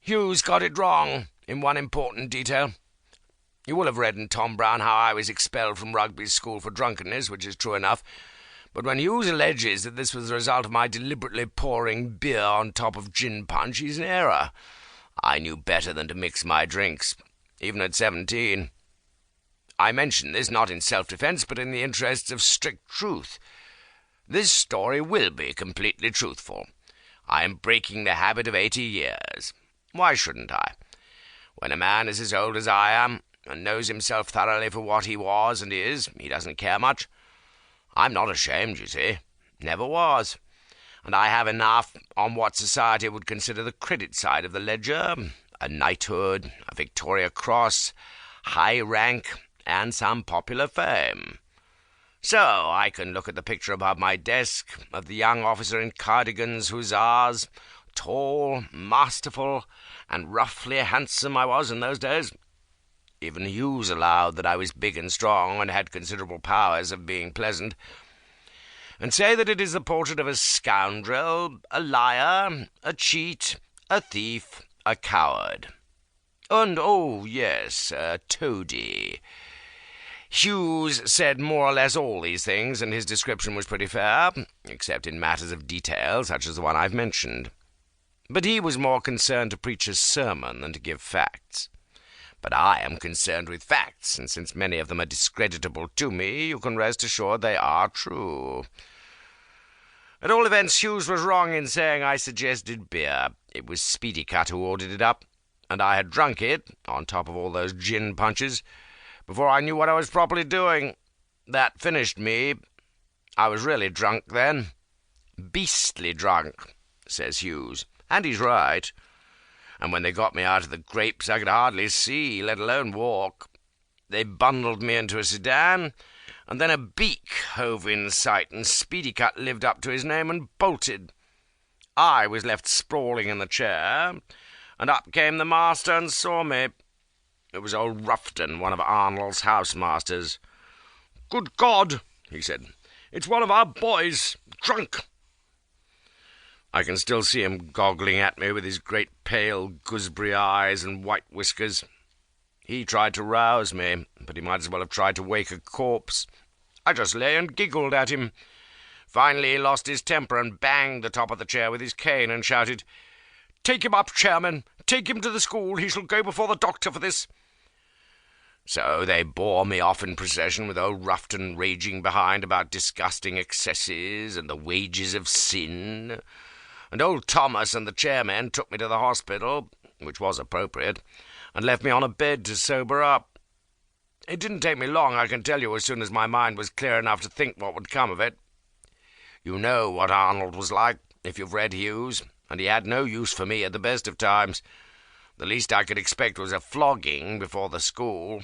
Hughes got it wrong in one important detail. You will have read in Tom Brown how I was expelled from Rugby's school for drunkenness, which is true enough. But when Hughes alleges that this was the result of my deliberately pouring beer on top of gin punch, he's in error. I knew better than to mix my drinks, even at 17. I mention this not in self-defence, but in the interests of strict truth. This story will be completely truthful. I am breaking the habit of 80 years. Why shouldn't I? When a man is as old as I am, and knows himself thoroughly for what he was and is, he doesn't care much. I'm not ashamed, you see. Never was. And I have enough on what society would consider the credit side of the ledger, a knighthood, a Victoria Cross, high rank, and some popular fame. So I can look at the picture above my desk of the young officer in cardigans, hussars, tall, masterful, and roughly handsome I was in those days. Even Hughes allowed that I was big and strong, and had considerable powers of being pleasant, and say that it is the portrait of a scoundrel, a liar, a cheat, a thief, a coward. And, oh yes, a toady. Hughes said more or less all these things, and his description was pretty fair, except in matters of detail, such as the one I've mentioned. But he was more concerned to preach a sermon than to give facts. But I am concerned with facts, and since many of them are discreditable to me, you can rest assured they are true. At all events, Hughes was wrong in saying I suggested beer. It was Speedycut who ordered it up, and I had drunk it, on top of all those gin punches, before I knew what I was properly doing. That finished me. I was really drunk then. Beastly drunk, says Hughes, and he's right. And when they got me out of the grapes, I could hardly see, let alone walk. They bundled me into a sedan, and then a beak hove in sight, and Speedycut lived up to his name and bolted. I was left sprawling in the chair, and up came the master and saw me. It was old Ruffton, one of Arnold's housemasters. "Good God," he said, "it's one of our boys, drunk." I can still see him goggling at me with his great pale gooseberry eyes and white whiskers. He tried to rouse me, but he might as well have tried to wake a corpse. I just lay and giggled at him. Finally he lost his temper and banged the top of the chair with his cane and shouted, "Take him up, chairman! Take him to the school! He shall go before the doctor for this!" So they bore me off in procession, with old Ruffton raging behind about disgusting excesses and the wages of sin. And old Thomas and the chairman took me to the hospital, which was appropriate, and left me on a bed to sober up. It didn't take me long, I can tell you, as soon as my mind was clear enough to think what would come of it. You know what Arnold was like, if you've read Hughes, and he had no use for me at the best of times. The least I could expect was a flogging before the school.